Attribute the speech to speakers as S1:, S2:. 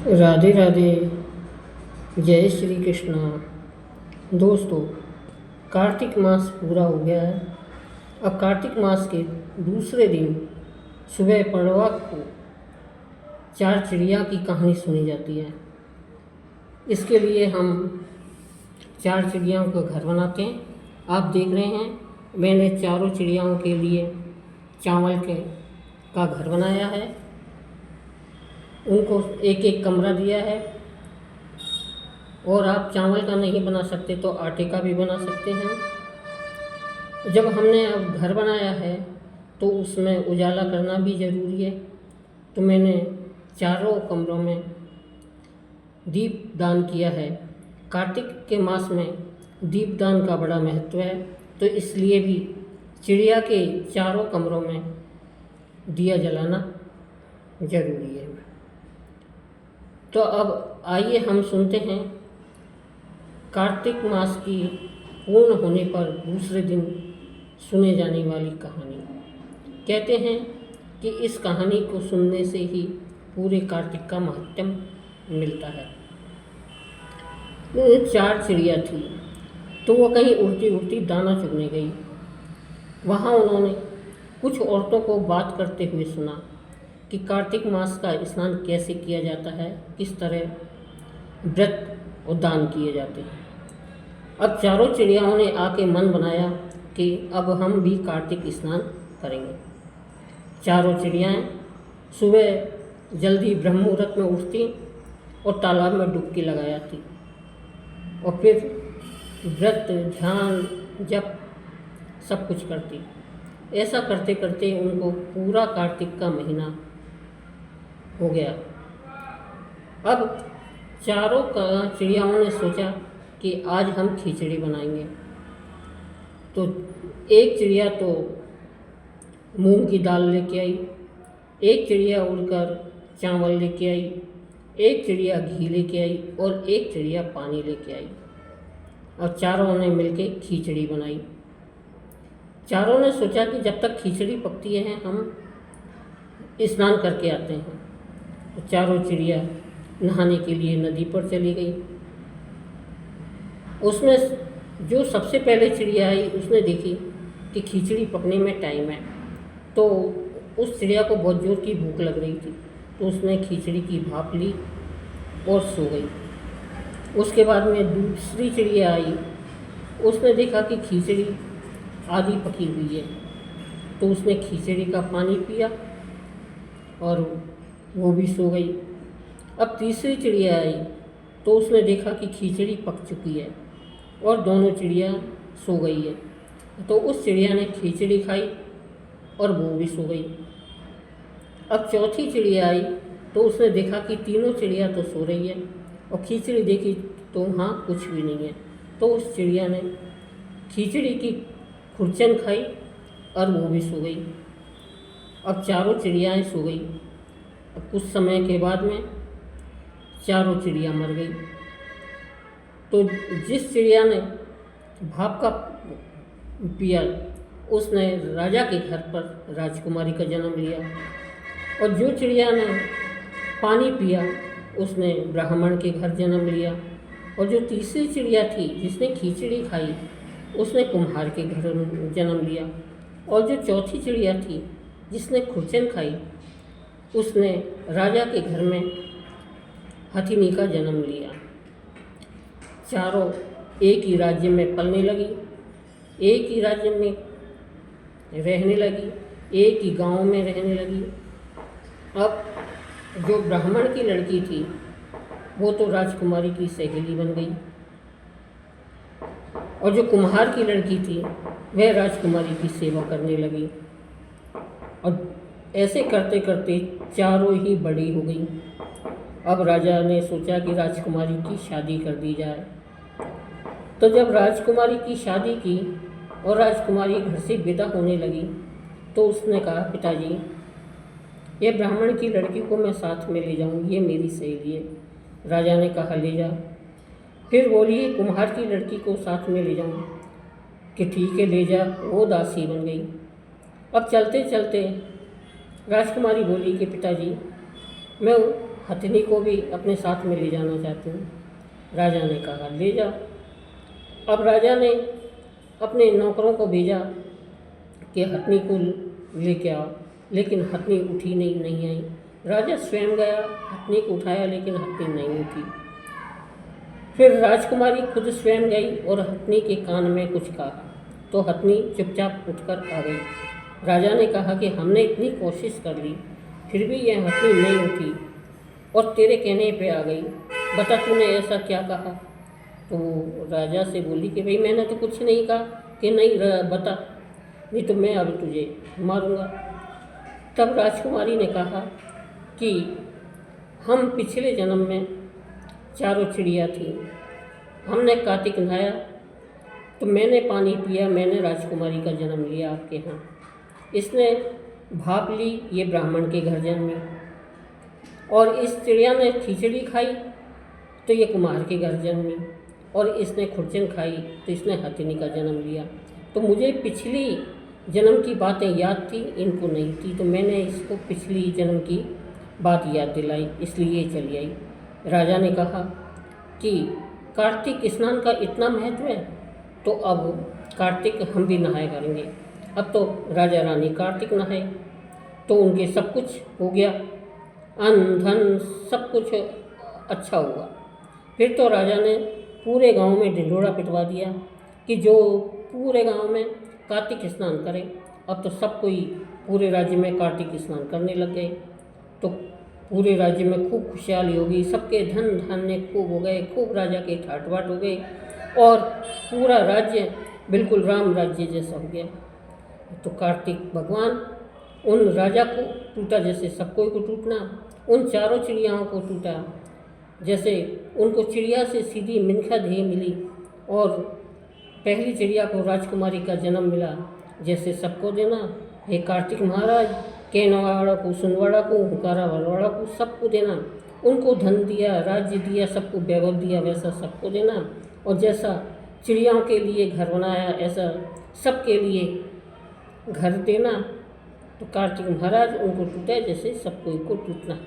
S1: राधे राधे। जय श्री कृष्णा। दोस्तों, कार्तिक मास पूरा हो गया है। अब कार्तिक मास के दूसरे दिन सुबह पड़वा को चार चिड़िया की कहानी सुनी जाती है। इसके लिए हम चार चिड़ियाओं का घर बनाते हैं। आप देख रहे हैं, मैंने चारों चिड़ियाओं के लिए चावल का घर बनाया है। उनको एक एक कमरा दिया है। और आप चावल का नहीं बना सकते तो आटे का भी बना सकते हैं। जब हमने अब घर बनाया है तो उसमें उजाला करना भी ज़रूरी है, तो मैंने चारों कमरों में दीप दान किया है। कार्तिक के मास में दीपदान का बड़ा महत्व है, तो इसलिए भी चिड़िया के चारों कमरों में दिया जलाना ज़रूरी है। तो अब आइए हम सुनते हैं कार्तिक मास की पूर्ण होने पर दूसरे दिन सुने जाने वाली कहानी। कहते हैं कि इस कहानी को सुनने से ही पूरे कार्तिक का महत्व मिलता है। चार चिड़िया थी, तो वो कहीं उड़ती उड़ती दाना चुगने गई। वहाँ उन्होंने कुछ औरतों को बात करते हुए सुना कि कार्तिक मास का स्नान कैसे किया जाता है, किस तरह व्रत और दान किए जाते हैं। अब चारों चिड़ियाओं ने आके मन बनाया कि अब हम भी कार्तिक स्नान करेंगे। चारों चिड़ियाएँ सुबह जल्दी ब्रह्म मुहूर्त में उठती और तालाब में डुबकी लगाती और फिर व्रत, ध्यान, जप सब कुछ करती। ऐसा करते करते उनको पूरा कार्तिक का महीना हो गया। अब चारों चिड़ियाओं ने सोचा कि आज हम खिचड़ी बनाएंगे। तो एक चिड़िया तो मूंग की दाल लेके आई, एक चिड़िया उड़कर चावल लेके आई, एक चिड़िया घी लेके आई और एक चिड़िया पानी लेके आई। और चारों ने मिलके खिचड़ी बनाई। चारों ने सोचा कि जब तक खिचड़ी पकती है हम स्नान करके आते हैं। तो चारों चिड़िया नहाने के लिए नदी पर चली गई। उसमें जो सबसे पहले चिड़िया आई उसने देखी कि खिचड़ी पकने में टाइम है, तो उस चिड़िया को बहुत ज़ोर की भूख लग रही थी, तो उसने खिचड़ी की भाप ली और सो गई। उसके बाद में दूसरी चिड़िया आई, उसने देखा कि खिचड़ी आधी पकी हुई है, तो उसने खिचड़ी का पानी पिया और वो भी सो गई। अब तीसरी चिड़िया आई, तो उसने देखा कि खिचड़ी पक चुकी है और दोनों चिड़िया सो गई है, तो उस चिड़िया ने खिचड़ी खाई और वो भी सो गई। अब चौथी चिड़िया आई, तो उसने देखा कि तीनों चिड़िया तो सो रही है और खिचड़ी देखी तो हाँ कुछ भी नहीं है, तो उस चिड़िया ने खिचड़ी की खुरचन खाई और वो भी सो गई। अब चारों चिड़ियाएँ सो गई। अब कुछ समय के बाद में चारों चिड़िया मर गई। तो जिस चिड़िया ने भाप का पिया उसने राजा के घर पर राजकुमारी का जन्म लिया, और जो चिड़िया ने पानी पिया उसने ब्राह्मण के घर जन्म लिया, और जो तीसरी चिड़िया थी जिसने खिचड़ी खाई उसने कुम्हार के घर जन्म लिया, और जो चौथी चिड़िया थी जिसने खुरचन खाई उसने राजा के घर में हथिनी का जन्म लिया। चारों एक ही राज्य में पलने लगी, एक ही राज्य में रहने लगी, एक ही गांव में रहने लगी। अब जो ब्राह्मण की लड़की थी वो तो राजकुमारी की सहेली बन गई, और जो कुम्हार की लड़की थी वह राजकुमारी की सेवा करने लगी। और ऐसे करते करते चारों ही बड़ी हो गई। अब राजा ने सोचा कि राजकुमारी की शादी कर दी जाए। तो जब राजकुमारी की शादी की और राजकुमारी घर से विदा होने लगी, तो उसने कहा, पिताजी ये ब्राह्मण की लड़की को मैं साथ में ले जाऊँ, ये मेरी सहेली है। राजा ने कहा, ले जा। फिर बोली, कुम्हार की लड़की को साथ में ले जाऊँ, कि ठीक है ले जा। वो दासी बन गई। अब चलते चलते राजकुमारी बोली कि पिताजी मैं हथनी को भी अपने साथ में ले जाना चाहते हैं। राजा ने कहा ले जा। अब राजा ने अपने नौकरों को भेजा कि हथनी को लेके आओ, लेकिन हथनी उठी नहीं आई। राजा स्वयं गया, हथनी को उठाया, लेकिन हथनी नहीं उठी। फिर राजकुमारी खुद स्वयं गई और हथनी के कान में कुछ कहा, तो हथनी चुपचाप उठकर आ गई। राजा ने कहा कि हमने इतनी कोशिश कर ली, फिर भी यह हथनी नहीं उठी और तेरे कहने पे आ गई, बता तूने ऐसा क्या कहा। तो राजा से बोली कि भाई मैंने तो कुछ नहीं कहा, कि नहीं बता, नहीं तो मैं अब तुझे मारूंगा। तब राजकुमारी ने कहा कि हम पिछले जन्म में चारों चिड़िया थी, हमने कार्तिक नहाया तो मैंने पानी पिया, मैंने राजकुमारी का जन्म लिया आपके यहाँ। इसने भाप ली, ये ब्राह्मण के घर जन्मी, और इस चिड़िया ने खिचड़ी खाई तो ये कुम्हार के घर जन्मी, और इसने खुरचन खाई तो इसने हथिनी का जन्म लिया। तो मुझे पिछली जन्म की बातें याद थी, इनको नहीं थी, तो मैंने इसको पिछली जन्म की बात याद दिलाई, इसलिए ये चली आई। राजा ने कहा कि कार्तिक स्नान का इतना महत्व है, तो अब कार्तिक हम भी नहाए करेंगे। अब तो राजा रानी कार्तिक नहाए तो उनके सब कुछ हो गया, अन्न धन सब कुछ अच्छा हुआ। फिर तो राजा ने पूरे गांव में ढिंढोरा पिटवा दिया कि जो पूरे गांव में कार्तिक स्नान करे। अब तो सब कोई पूरे राज्य में कार्तिक स्नान करने लग गए, तो पूरे राज्य में खूब खुशहाली हो गई, सबके धन धान्य खूब हो गए, खूब राजा के ठाट बाट हो गए, और पूरा राज्य बिल्कुल राम राज्य जैसा हो गया। तो कार्तिक भगवान उन राजा को टूटा जैसे सबको को टूटना, उन चारों चिड़ियाओं को टूटा जैसे उनको चिड़िया से सीधी मिनखा देह मिली, और पहली चिड़िया को राजकुमारी का जन्म मिला, जैसे सबको देना। हे कार्तिक महाराज, कहनेवाड़ा को सुनवाड़ा को, हुकारा वालवाड़ा को, सबको देना। उनको धन दिया, राज्य दिया, सबको वैभव दिया, वैसा सबको देना। और जैसा चिड़ियाओं के लिए घर बनाया, ऐसा सबके लिए घर देना। तो कार्तिक महाराज उनको टूटा जैसे सबको को टूटना।